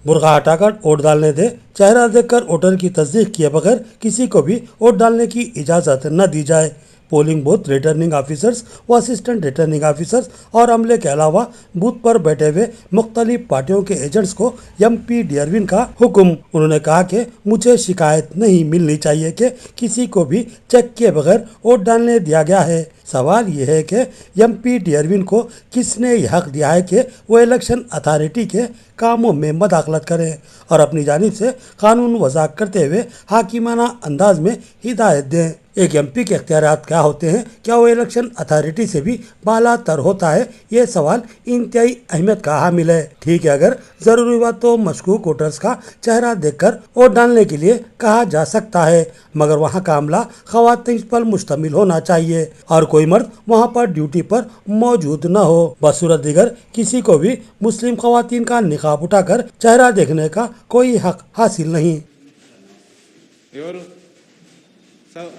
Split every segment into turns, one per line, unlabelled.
बुर्का हटाकर वोट डालने दे, चेहरा देखकर वोटर की तस्दीक किए बगैर किसी को भी वोट डालने की इजाज़त न दी जाए। पोलिंग बूथ रिटर्निंग ऑफिसर्स व असिस्टेंट रिटर्निंग ऑफिसर्स और अमले के अलावा बूथ पर बैठे हुए मुख्तलिफ पार्टियों के एजेंट्स को MP डियरविन का हुक्म। उन्होंने कहा कि मुझे शिकायत नहीं मिलनी चाहिए कि किसी को भी चेक किए बगैर वोट डालने दिया गया है। सवाल यह है कि MP डियरविन को किसने यह हक दिया है कि वो इलेक्शन अथॉरिटी के कामों में मदाखलत करें और अपनी जानिब से कानून वज़ा करते हुए हाकिमाना अंदाज में हिदायत दें। एक MP के इख्तियारात क्या होते हैं, क्या वो इलेक्शन अथॉरिटी से भी बालातर होता है? ये सवाल इंतहाई अहमियत का हामिल है। ठीक है, अगर ज़रूरी हुआ तो मशकूक वोटर्स का चेहरा देखकर वोट डालने के लिए कहा जा सकता है, मगर वहाँ का अमला ख़वातीन पर मुश्तमिल होना चाहिए और कोई मर्द वहाँ पर ड्यूटी पर मौजूद न हो। बसूरत दिगर किसी को भी मुस्लिम ख़वातीन का निकाब उठाकर चेहरा देखने का कोई हक हासिल नहीं।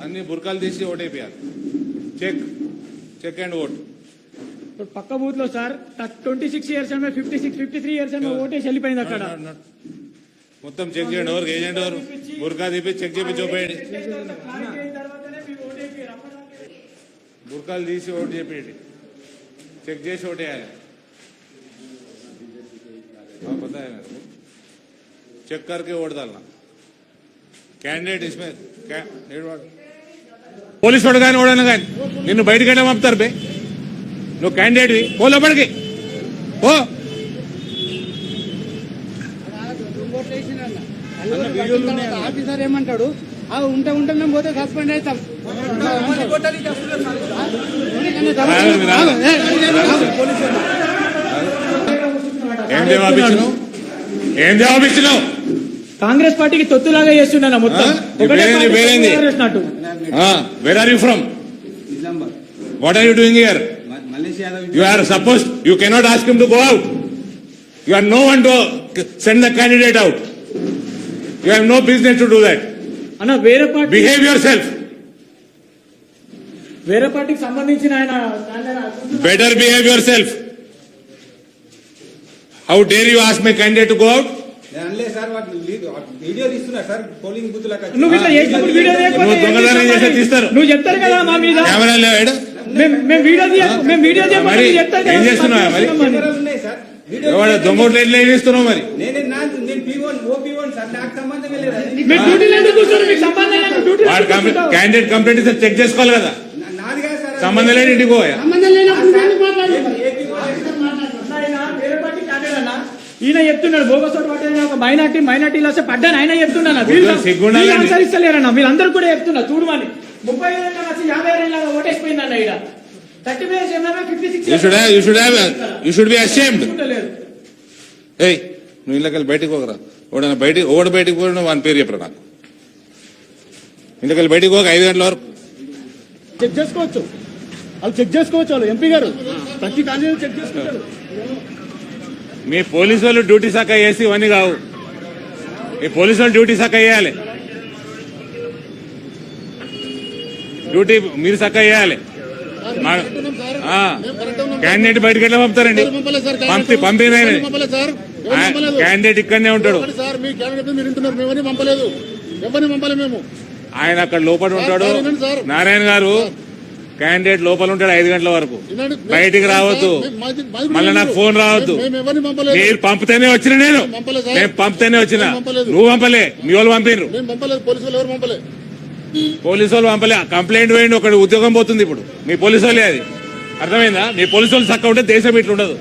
అన్ని బుర్కాలు తీసి ఓటేపియాలి. Check and vote.
तो पक्का बूथ लो सर 26 ఇయర్స్ में 53 ఇయర్స్ में ఓటేసి వెళ్ళిపోయింది అక్కడ.
మొత్తం చెక్ చేయండి. ఎవరు ఏజెంట్ ఎవరు బుర్కా తీపి చెక్ చేపి చూపేయండి. బుర్కాలు తీసి ఓటు చేపేయండి. చెక్ చేసి ఓటేయాలి. पता है चेक करके वोट डालना. कैंडिडेट इसमें పోలీసు వాడు కానీ ఓడను కానీ నిన్ను బయటకు వెళ్ళి పంపుతారు బే. నువ్వు క్యాండిడేట్వి, పో లోపలికి పో.
ఆఫీసర్ ఏమంటాడు, ఉంటే మేము పోతే సస్పెండ్ అవుతాం.
ఏం జవాబిచ్చినావు?
కాంగ్రెస్ పార్టీకి తొత్తులాగా చేస్తున్నా మొత్తం.
Where are you from? What are you doing here? You are supposed, you cannot ask him to go out. You are no one to send the candidate out. You have no business to do that.
అన్న వేరే party
Behave yourself.
వేరే పార్టీకి సంబంధించిన ఆయన
Better behave yourself. How dare you ask my candidate to go out?
Video తీస్తున్నా sir polling booth లా.
నువ్వు ఇట్లా చేసినప్పుడు వీడియో
నువ్వు దొంగతనం చేస్తే తీస్తారు.
నువ్వు చెప్తారు కదా మా మీద.
కెమెరా లేవాడు.
మేము వీడియో
మరి ఏం చేస్తున్నావా? మరి ఎవడ దొంగోట్లు ఎట్లా చేస్తున్నావు? మరి క్యాండిడేట్ కంప్లైంట్ ఇస్తే చెక్ చేసుకోవాలి కదా. సంబంధం లేని ఇంటికి పోయా.
ఈయన చెప్తున్నాడు బోగస్ ఒక మైనార్టీలో పడ్డాను. ఆయన చెప్తున్నాను అనుసరిస్తలేరన్న. వీళ్ళందరూ కూడా చెప్తున్నా చూడమని. 30 ఏళ్ళ వచ్చి 50 ఏళ్ళ ఓటేసిపోయిందన్న. ఇక్కడ 30 years 56.
You should be ashamed. ఏయ్, నువ్వు ఇళ్ళకెళ్ళి బయటకు పోకరా. ఓడ బయటకు పోయినా వాని పేరు చెప్పరా నాకు. ఇంటికెళ్ళి బయటకు పోక 5 గంటల వరకు
చెక్ చేసుకోవచ్చు. వాళ్ళు చెక్ చేసుకోవచ్చు. వాళ్ళు MP గారు ప్రతి కాలేజీ చెక్ చేసుకుంటారు.
మీ పోలీసు వాళ్ళు డ్యూటీ శాఖ చేసి ఇవన్నీ కావు. మీ పోలీసు వాళ్ళు డ్యూటీ శాఖ చేయాలి. డ్యూటీ మీరు శాఖ చేయాలి. క్యాండిడేట్ బయటకు ఎట్లా పంపుతారండి? పంపిన క్యాండిడేట్ ఇక్కడనే ఉంటాడు. ఆయన అక్కడ లోపల ఉంటాడు. నారాయణ గారు క్యాండిడేట్ లోపల ఉంటాడు 5 గంటల వరకు. బయటికి రావద్దు. మళ్ళీ నాకు ఫోన్ రావద్దు. మీరు పంపితేనే వచ్చిన. నేను పంపితేనే వచ్చిన. నువ్వు పంపలే, మీ వాళ్ళు పంపినరు. పోలీసు వాళ్ళు పంపలే. కంప్లైంట్ వేయండి. ఒకటి ఉద్యోగం పోతుంది ఇప్పుడు. మీ పోలీసు వాళ్ళే అది. అర్థమైందా? మీ పోలీసు వాళ్ళు చక్క ఉంటే దేశం ఇట్లుండదు.